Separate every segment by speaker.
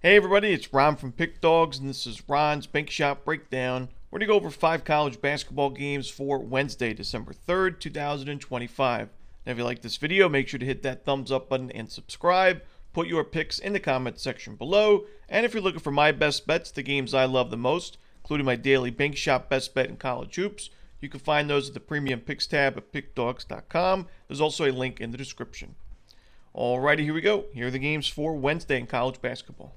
Speaker 1: Hey everybody, it's Ron from Pickdawgz, and this is Ron's Bank Shot Breakdown. We're going to go over 5 college basketball games for Wednesday, December 3rd, 2025. Now if you like this video, make sure to hit that thumbs up button and subscribe. Put your picks in the comment section below. And if you're looking for my best bets, the games I love the most, including my daily Bank Shot best bet in college hoops, you can find those at the Premium Picks tab at pickdawgz.com. There's also a link in the description. Alrighty, here we go. Here are the games for Wednesday in college basketball.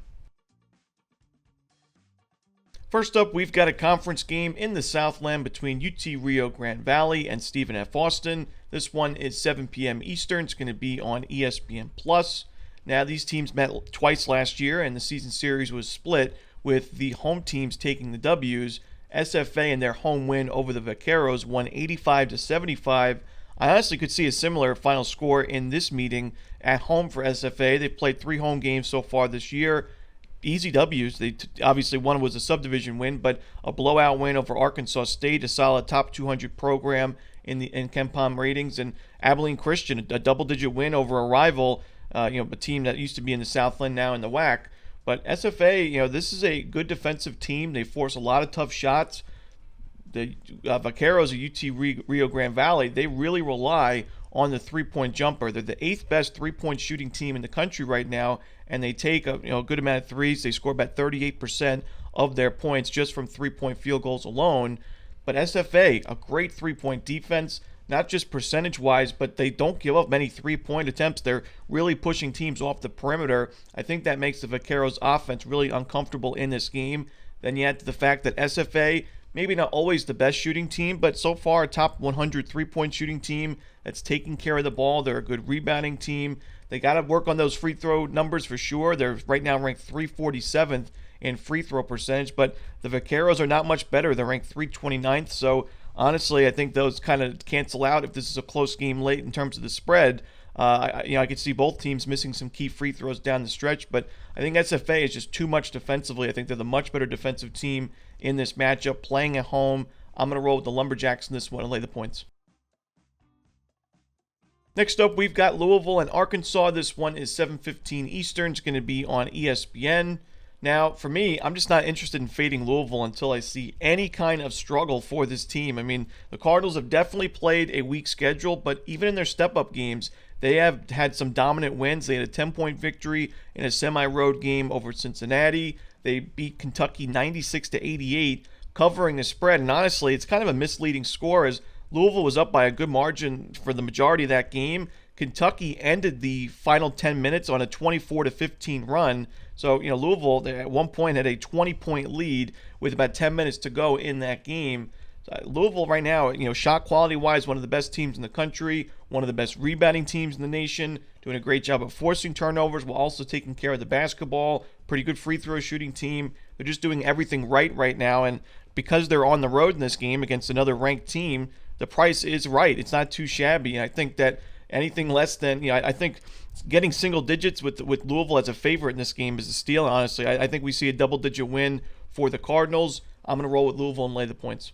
Speaker 1: First up, we've got a conference game in the Southland between UT Rio Grande Valley and Stephen F. Austin. This one is 7 p.m. Eastern. It's going to be on ESPN+. Now, these teams met twice last year, and the season series was split with the home teams taking the W's. SFA and their home win over the Vaqueros won 85-75. I honestly could see a similar final score in this meeting at home for SFA. They've played 3 home games so far this year. Easy W's. Obviously, one was a subdivision win, but a blowout win over Arkansas State, a solid top 200 program in KenPom ratings, and Abilene Christian, a double-digit win over a rival, a team that used to be in the Southland, now in the WAC. But SFA, this is a good defensive team. They force a lot of tough shots. The Vaqueros of UT Rio Grande Valley, they really rely on the three-point jumper. They're the 8th best three-point shooting team in the country right now, and they take a good amount of threes. They score about 38% of their points just from three-point field goals alone. But SFA, a great three-point defense, not just percentage-wise, but they don't give up many three-point attempts. They're really pushing teams off the perimeter. I think that makes the Vaqueros offense really uncomfortable in this game. Then you add to the fact that SFA, maybe not always the best shooting team, but so far a top 100 three-point shooting team that's taking care of the ball. They're a good rebounding team. They got to work on those free throw numbers for sure. They're right now ranked 347th in free throw percentage, but the Vaqueros are not much better. They're ranked 329th, so honestly, I think those kind of cancel out if this is a close game late in terms of the spread. I could see both teams missing some key free throws down the stretch, but I think SFA is just too much defensively. I think they're the much better defensive team in this matchup, playing at home. I'm going to roll with the Lumberjacks in this one and lay the points. Next up, we've got Louisville and Arkansas. This one is 7:15 Eastern. It's going to be on ESPN. Now, for me, I'm just not interested in fading Louisville until I see any kind of struggle for this team. I mean, the Cardinals have definitely played a weak schedule, but even in their step-up games, they have had some dominant wins. They had a 10-point victory in a semi-road game over Cincinnati. They beat Kentucky 96-88, covering the spread. And honestly, it's kind of a misleading score as Louisville was up by a good margin for the majority of that game. Kentucky ended the final 10 minutes on a 24-15 run. So, Louisville at one point had a 20-point lead with about 10 minutes to go in that game. Louisville right now, shot quality-wise, one of the best teams in the country, one of the best rebounding teams in the nation, doing a great job of forcing turnovers while also taking care of the basketball. Pretty good free throw shooting team. They're just doing everything right now, and because they're on the road in this game against another ranked team, the price is right. It's not too shabby, and I think that anything less than, I think getting single digits with Louisville as a favorite in this game is a steal, honestly. I think we see a double-digit win for the Cardinals. I'm going to roll with Louisville and lay the points.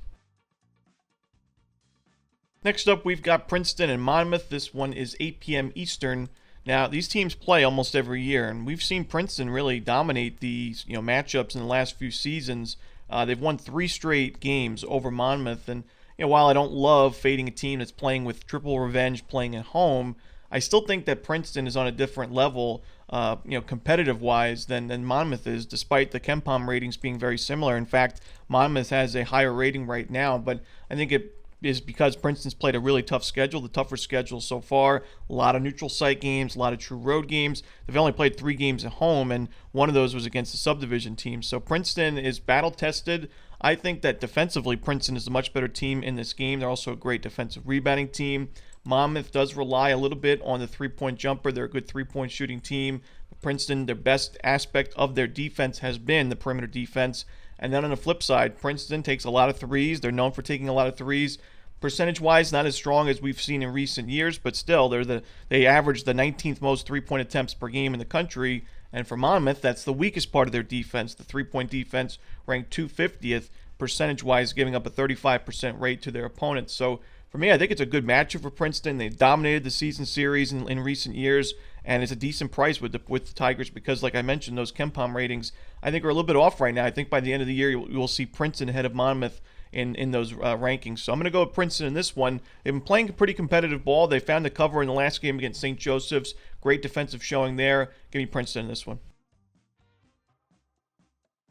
Speaker 1: Next up, we've got Princeton and Monmouth. This one is 8 p.m. Eastern. Now, these teams play almost every year, and we've seen Princeton really dominate these matchups in the last few seasons. They've won 3 straight games over Monmouth, and while I don't love fading a team that's playing with triple revenge playing at home, I still think that Princeton is on a different level, competitive-wise than Monmouth is, despite the KenPom ratings being very similar. In fact, Monmouth has a higher rating right now, but I think it is because Princeton's played a really tough schedule, the tougher schedule so far. A lot of neutral site games, a lot of true road games. They've only played 3 games at home, and one of those was against a subdivision team. So Princeton is battle-tested. I think that defensively, Princeton is a much better team in this game. They're also a great defensive rebounding team. Monmouth does rely a little bit on the three-point jumper. They're a good three-point shooting team. Princeton, their best aspect of their defense has been the perimeter defense. And then on the flip side, Princeton takes a lot of threes. They're known for taking a lot of threes. Percentage-wise, not as strong as we've seen in recent years, but still, they average the 19th most three-point attempts per game in the country. And for Monmouth, that's the weakest part of their defense. The three-point defense ranked 250th percentage-wise, giving up a 35% rate to their opponents. So for me, I think it's a good matchup for Princeton. They've dominated the season series in recent years, and it's a decent price with the Tigers because, like I mentioned, those KenPom ratings I think are a little bit off right now. I think by the end of the year you will see Princeton ahead of Monmouth in those rankings. So I'm going to go with Princeton in this one. They've been playing pretty competitive ball. They found the cover in the last game against St. Joseph's. Great defensive showing there. Give me Princeton in this one.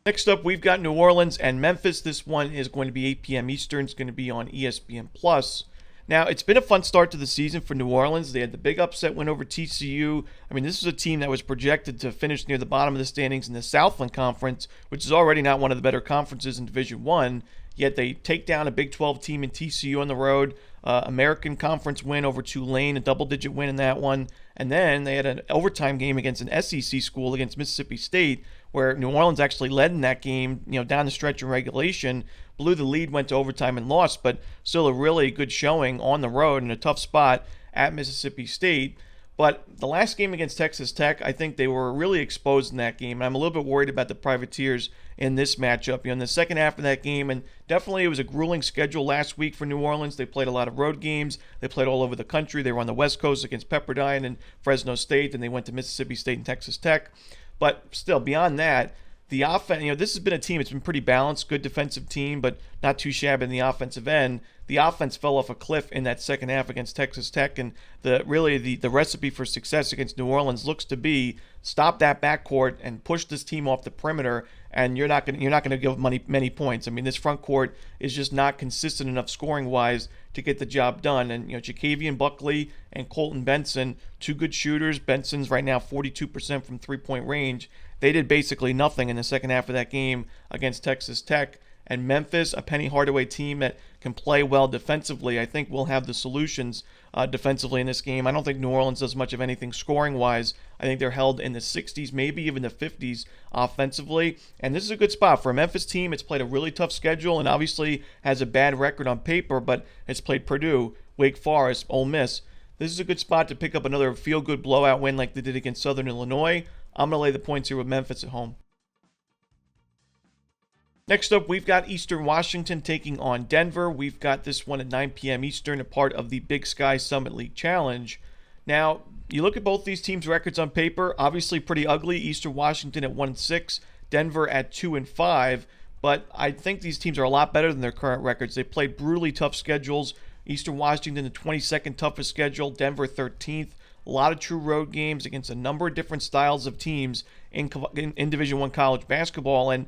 Speaker 1: Next up, we've got New Orleans and Memphis. This one is going to be 8 p.m. Eastern. It's going to be on ESPN+. Now, it's been a fun start to the season for New Orleans. They had the big upset win over TCU. I mean, this is a team that was projected to finish near the bottom of the standings in the Southland Conference, which is already not one of the better conferences in Division I. Yet they take down a Big 12 team in TCU on the road, American Conference win over Tulane, a double-digit win in that one. And then they had an overtime game against an SEC school against Mississippi State, where New Orleans actually led in that game, down the stretch in regulation, blew the lead, went to overtime and lost, but still a really good showing on the road in a tough spot at Mississippi State. But the last game against Texas Tech, I think they were really exposed in that game. And I'm a little bit worried about the Privateers in this matchup. In the second half of that game, and definitely it was a grueling schedule last week for New Orleans. They played a lot of road games. They played all over the country. They were on the West Coast against Pepperdine and Fresno State. Then they went to Mississippi State and Texas Tech. But still, beyond that, the offense, this has been a team, it's been pretty balanced, good defensive team, but not too shabby in the offensive end. The offense fell off a cliff in that second half against Texas Tech, and the recipe for success against New Orleans looks to be stop that backcourt and push this team off the perimeter, and you're not going to give many points. I mean, this front court is just not consistent enough scoring-wise to get the job done. And Jacavian Buckley and Colton Benson, two good shooters. Benson's right now 42% from three-point range. They did basically nothing in the second half of that game against Texas Tech. And Memphis, a Penny Hardaway team that can play well defensively, I think will have the solutions defensively in this game. I don't think New Orleans does much of anything scoring-wise. I think they're held in the 60s, maybe even the 50s offensively. And this is a good spot for a Memphis team. It's played a really tough schedule and obviously has a bad record on paper, but it's played Purdue, Wake Forest, Ole Miss. This is a good spot to pick up another feel-good blowout win like they did against Southern Illinois. I'm going to lay the points here with Memphis at home. Next up, we've got Eastern Washington taking on Denver. We've got this one at 9 p.m. Eastern, a part of the Big Sky Summit League Challenge. Now, you look at both these teams' records on paper, obviously pretty ugly. Eastern Washington at 1-6, Denver at 2-5. But I think these teams are a lot better than their current records. They played brutally tough schedules. Eastern Washington, the 22nd toughest schedule. Denver, 13th. A lot of true road games against a number of different styles of teams in Division I college basketball. And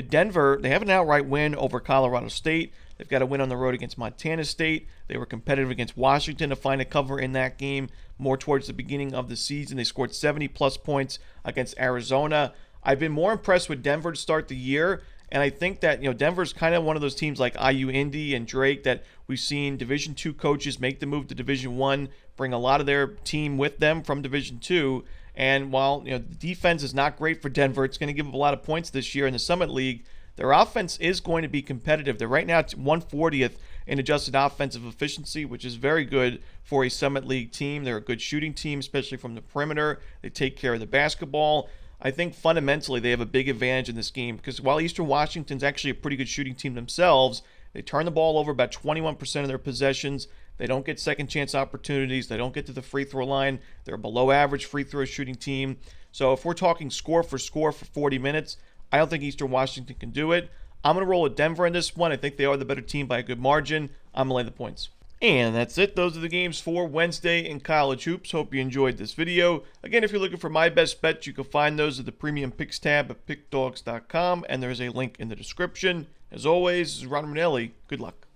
Speaker 1: Denver, they have an outright win over Colorado State. They've got a win on the road against Montana State. They were competitive against Washington to find a cover in that game more towards the beginning of the season. They scored 70-plus points against Arizona. I've been more impressed with Denver to start the year. And I think that Denver's kind of one of those teams like IU Indy and Drake that we've seen Division II coaches make the move to Division I, bring a lot of their team with them from Division II. And while the defense is not great for Denver, it's going to give up a lot of points this year in the Summit League. Their offense is going to be competitive. They're right now at 140th in adjusted offensive efficiency, which is very good for a Summit League team. They're a good shooting team, especially from the perimeter. They take care of the basketball. I think fundamentally they have a big advantage in this game because while Eastern Washington's actually a pretty good shooting team themselves, they turn the ball over about 21% of their possessions. They don't get second chance opportunities. They don't get to the free throw line. They're a below average free throw shooting team. So if we're talking score for 40 minutes, I don't think Eastern Washington can do it. I'm going to roll with Denver in this one. I think they are the better team by a good margin. I'm going to lay the points. And that's it. Those are the games for Wednesday in college hoops. Hope you enjoyed this video. Again, if you're looking for my best bets, you can find those at the Premium Picks tab at Pickdawgz.com, and there's a link in the description. As always, this is Romanelli. Good luck.